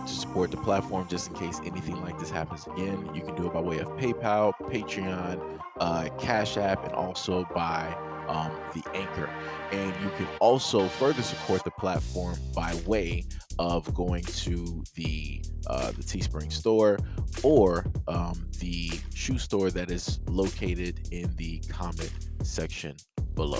to support the platform just in case anything like this happens again, you can do it by way of PayPal, Patreon, Cash App, and also by the Anchor. And you can also further support the platform by way of going to the Teespring store or the shoe store that is located in the comment section below.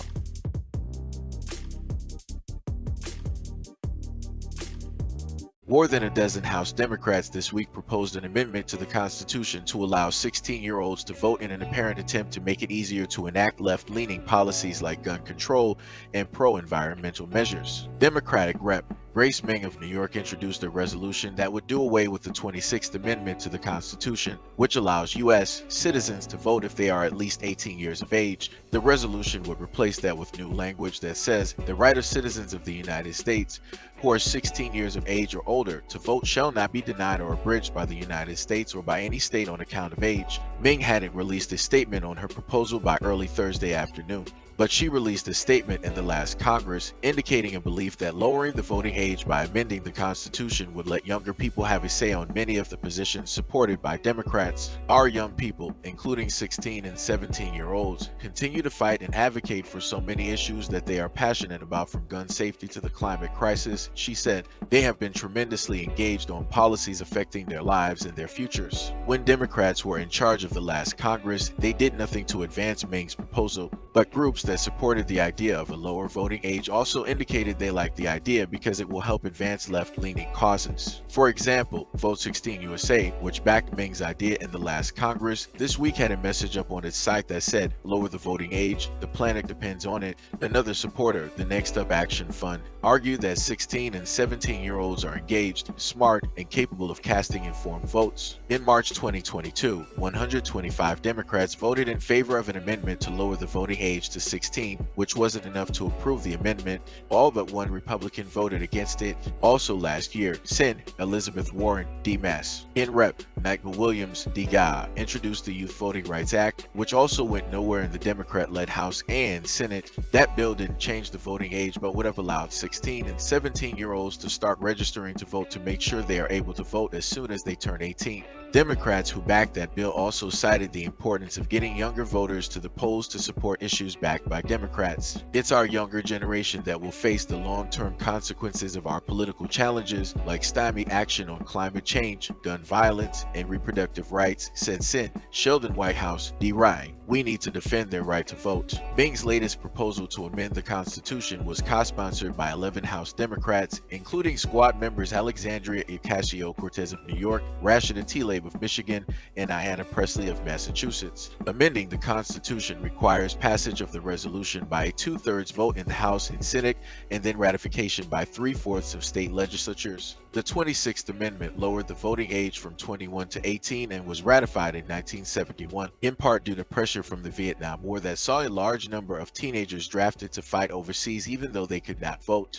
More than a dozen House Democrats this week proposed an amendment to the Constitution to allow 16-year-olds to vote in an apparent attempt to make it easier to enact left-leaning policies like gun control and pro-environmental measures. Democratic Rep. Grace Meng of New York introduced a resolution that would do away with the 26th Amendment to the Constitution, which allows U.S. citizens to vote if they are at least 18 years of age. The resolution would replace that with new language that says the right of citizens of the United States who are 16 years of age or older to vote shall not be denied or abridged by the United States or by any state on account of age. Meng hadn't released a statement on her proposal by early Thursday afternoon, but she released a statement in the last Congress indicating a belief that lowering the voting age by amending the Constitution would let younger people have a say on many of the positions supported by Democrats. Our young people, including 16 and 17-year-olds, continue to fight and advocate for so many issues that they are passionate about, from gun safety to the climate crisis. She said they have been tremendously engaged on policies affecting their lives and their futures. When Democrats were in charge of the last Congress, they did nothing to advance Meng's proposal, but groups that supported the idea of a lower voting age also indicated they liked the idea because it will help advance left-leaning causes. For example, Vote 16 USA, which backed Meng's idea in the last Congress, this week had a message up on its site that said, "Lower the voting age, the planet depends on it." Another supporter, the Next Up Action Fund, argued that 16 and 17-year-olds are engaged, smart, and capable of casting informed votes. In March 2022, 125 Democrats voted in favor of an amendment to lower the voting age to 16, which wasn't enough to approve the amendment. All but one Republican voted against it. Also last year, Sen. Elizabeth Warren, D-Mass, in Rep. Michael Williams, D-GA, introduced the Youth Voting Rights Act, which also went nowhere in the Democrat-led House and Senate. That bill didn't change the voting age, but would have allowed 16 and 17-year-olds to start registering to vote to make sure they are able to vote as soon as they turn 18. Democrats who backed that bill also cited the importance of getting younger voters to the polls to support issues backed by Democrats. It's our younger generation that will face the long-term consequences of our political challenges, like stymied action on climate change, gun violence, and reproductive rights, said Sen. Sheldon Whitehouse, D. Rye. We need to defend their right to vote. Meng's latest proposal to amend the Constitution was co-sponsored by 11 House Democrats, including squad members Alexandria Ocasio-Cortez of New York, Rashida Tlaib of Michigan, and Ayanna Pressley of Massachusetts. Amending the Constitution requires passage of the resolution by a two-thirds vote in the House and Senate, and then ratification by three-fourths of state legislatures. The 26th Amendment lowered the voting age from 21 to 18 and was ratified in 1971, in part due to pressure from the Vietnam War that saw a large number of teenagers drafted to fight overseas even though they could not vote.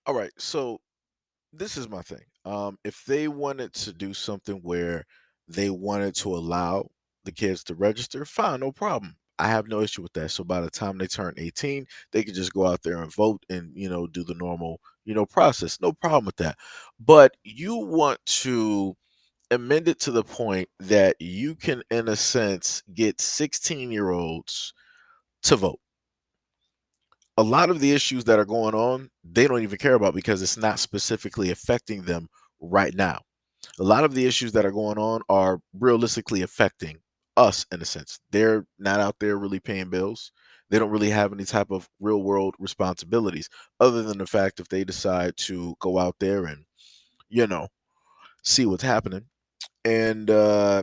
All right, so this is my thing. If they wanted to do something where they wanted to allow the kids to register, fine, no problem. I have no issue with that. So by the time they turn 18, they could just go out there and vote and, do the normal, process. No problem with that. But you want to amend it to the point that you can, in a sense, get 16-year-olds to vote. A lot of the issues that are going on, they don't even care about because it's not specifically affecting them right now. A lot of the issues that are going on are realistically affecting us in a sense. They're not out there really paying bills. They don't really have any type of real world responsibilities other than the fact if they decide to go out there and, you know, see what's happening and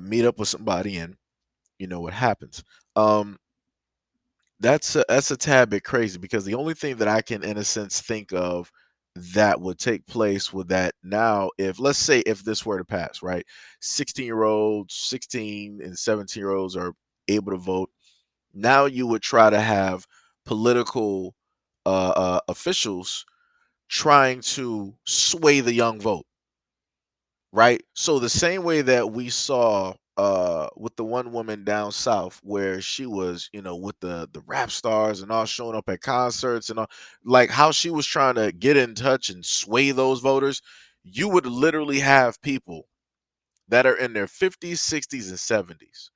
meet up with somebody and what happens. Um, that's a tad bit crazy because the only thing that I can, in a sense, think of that would take place with that now, if let's say if this were to pass, right? 16-year-olds, 16 and 17-year-olds are able to vote. Now you would try to have political officials trying to sway the young vote, right? So the same way that we saw with the one woman down south where she was, with the rap stars and all showing up at concerts and all, like how she was trying to get in touch and sway those voters, you would literally have people that are in their 50s, 60s, and 70s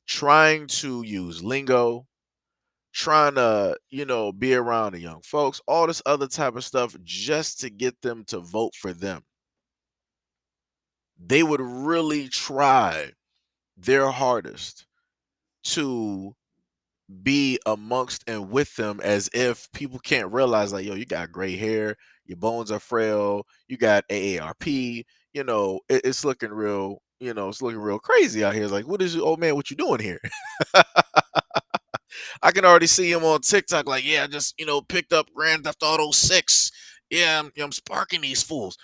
trying to use lingo, trying to, be around the young folks, all this other type of stuff just to get them to vote for them. They would really try their hardest to be amongst and with them, as if people can't realize, like, yo, you got gray hair, your bones are frail, you got AARP, it's looking real, it's looking real crazy out here. It's like, what is it, old man, what you doing here? I can already see him on TikTok, like, yeah, I just, picked up Grand Theft Auto 6. Yeah, I'm sparking these fools.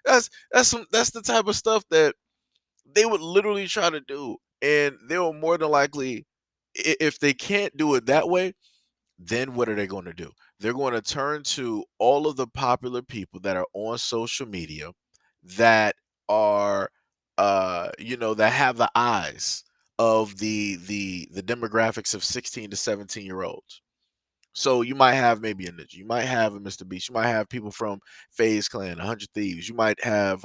That's the type of stuff that they would literally try to do. And they will more than likely, if they can't do it that way, then what are they going to do? They're going to turn to all of the popular people that are on social media that are that have the eyes of the demographics of 16 to 17-year olds. So you might have maybe a Ninja, you might have a Mr. Beast, you might have people from FaZe Clan, 100 Thieves, you might have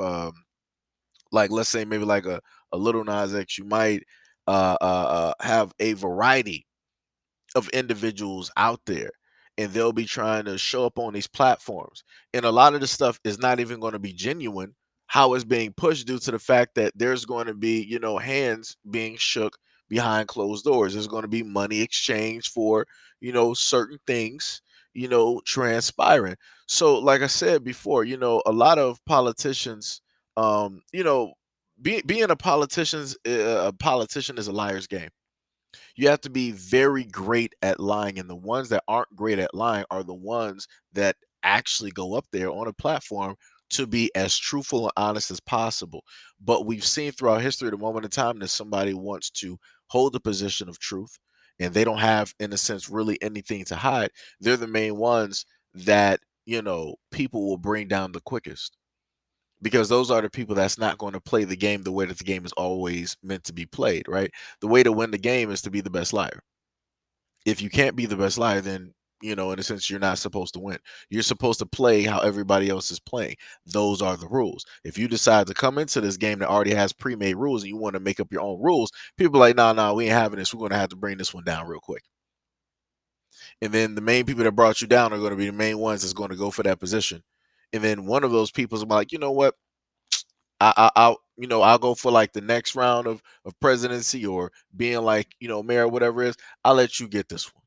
like, let's say, maybe like a Little Nas X, you might have a variety of individuals out there, and they'll be trying to show up on these platforms, and a lot of the stuff is not even going to be genuine how it's being pushed, due to the fact that there's going to be, hands being shook behind closed doors. There's going to be money exchanged for, certain things, transpiring. So like I said before, a lot of politicians, being a politician is a liar's game. You have to be very great at lying, and the ones that aren't great at lying are the ones that actually go up there on a platform to be as truthful and honest as possible. But we've seen throughout history, the moment in time that somebody wants to hold the position of truth, and they don't have, in a sense, really anything to hide, they're the main ones that, people will bring down the quickest, because those are the people that's not going to play the game the way that the game is always meant to be played, right? The way to win the game is to be the best liar. If you can't be the best liar, then, in a sense, you're not supposed to win. You're supposed to play how everybody else is playing. Those are the rules. If you decide to come into this game that already has pre-made rules and you want to make up your own rules, people are like, nah, nah, we ain't having this. We're going to have to bring this one down real quick. And then the main people that brought you down are going to be the main ones that's going to go for that position. And then one of those people is like, you know what? I'll go for like the next round of presidency, or being like, mayor or whatever it is. I'll let you get this one,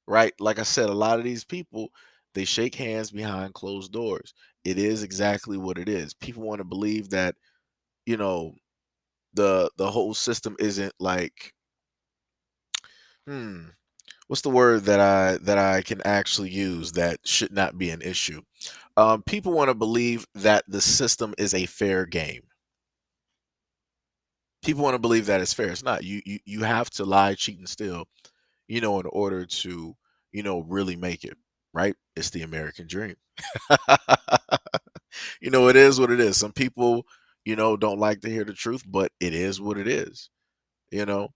right? Like I said, a lot of these people, they shake hands behind closed doors. It is exactly what it is. People want to believe that, you know the whole system isn't like, hmm, what's the word that I can actually use that should not be an issue. People want to believe that the system is a fair game. People want to believe that it's fair. It's not. You have to lie, cheat, and steal, in order to, really make it, right? It's the American dream. It is what it is. Some people, don't like to hear the truth, but it is what it is, you know.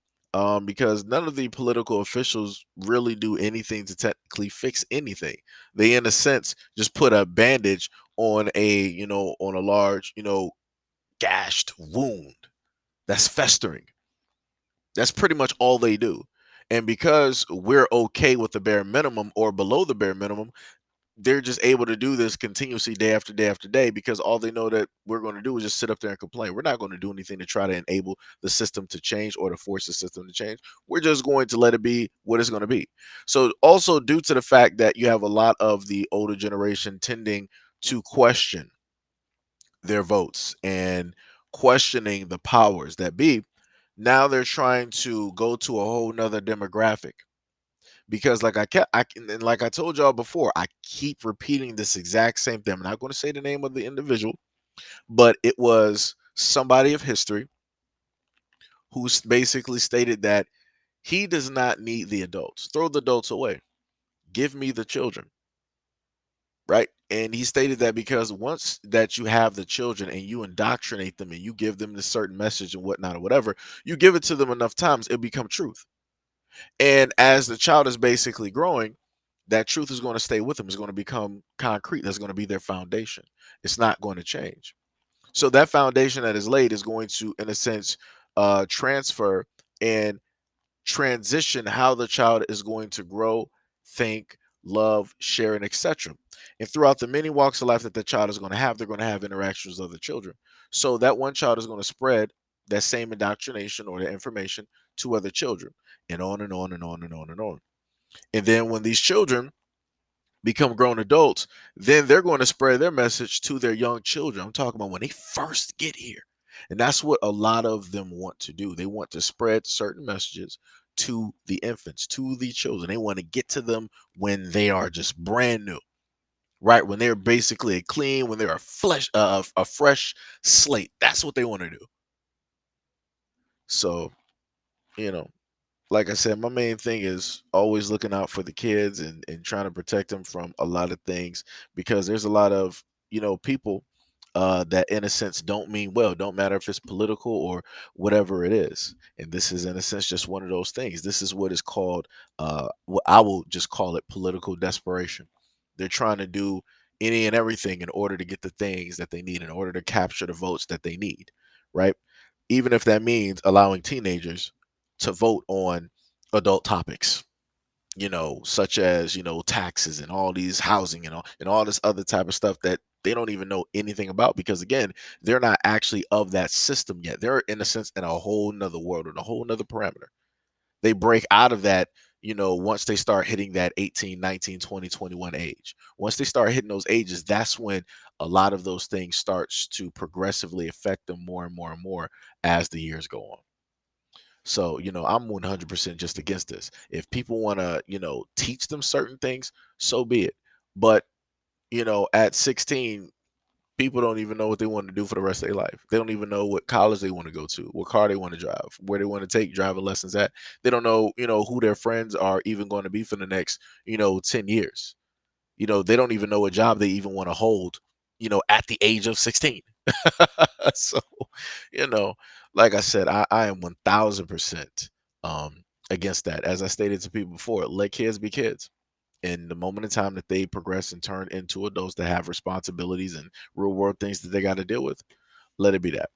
Because none of the political officials really do anything to technically fix anything. They, in a sense, just put a bandage on a large, gashed wound that's festering. That's pretty much all they do. And because we're okay with the bare minimum or below the bare minimum, they're just able to do this continuously, day after day after day, because all they know that we're going to do is just sit up there and complain. We're not going to do anything to try to enable the system to change or to force the system to change. We're just going to let it be what it's going to be. So also, due to the fact that you have a lot of the older generation tending to question their votes and questioning the powers that be, now they're trying to go to a whole nother demographic. Because like and like I told y'all before, I keep repeating this exact same thing. I'm not going to say the name of the individual, but it was somebody of history who basically stated that he does not need the adults. Throw the adults away. Give me the children. Right. And he stated that because once that you have the children and you indoctrinate them and you give them this certain message and whatnot or whatever, you give it to them enough times, it'll become truth. And as the child is basically growing, that truth is going to stay with them. It's going to become concrete. That's going to be their foundation. It's not going to change. So that foundation that is laid is going to, in a sense, transfer and transition how the child is going to grow, think, love, share, and etc. And throughout the many walks of life that the child is going to have, they're going to have interactions with other children. So that one child is going to spread that same indoctrination or the information to other children, and on and on and on and on and on. And then when these children become grown adults, then they're going to spread their message to their young children. I'm talking about when they first get here. And that's what a lot of them want to do. They want to spread certain messages to the infants, to the children. They want to get to them when they are just brand new, right? When they're basically clean, when they're a fresh slate. That's what they want to do. So, you know, like I said, my main thing is always looking out for the kids and trying to protect them from a lot of things, because there's a lot of, people that in a sense don't mean well, don't matter if it's political or whatever it is. And this is in a sense just one of those things. This is what is called, what I will just call it, political desperation. They're trying to do any and everything in order to get the things that they need, in order to capture the votes that they need, right? Even if that means allowing teenagers to vote on adult topics, such as, taxes and all these housing and all this other type of stuff that they don't even know anything about, because again, they're not actually of that system yet. They're in a sense in a whole nother world, in a whole nother parameter. They break out of that, once they start hitting that 18, 19, 20, 21 age. Once they start hitting those ages, that's when a lot of those things starts to progressively affect them more and more and more as the years go on. So, I'm 100% just against this. If people want to, teach them certain things, so be it. But, at 16, people don't even know what they want to do for the rest of their life. They don't even know what college they want to go to, what car they want to drive, where they want to take driving lessons at. They don't know, who their friends are even going to be for the next, 10 years. They don't even know what job they even want to hold, at the age of 16. So, you know, like I said, I am 1000% against that. As I stated to people before, let kids be kids. And the moment in time that they progress and turn into adults that have responsibilities and real world things that they got to deal with, let it be that.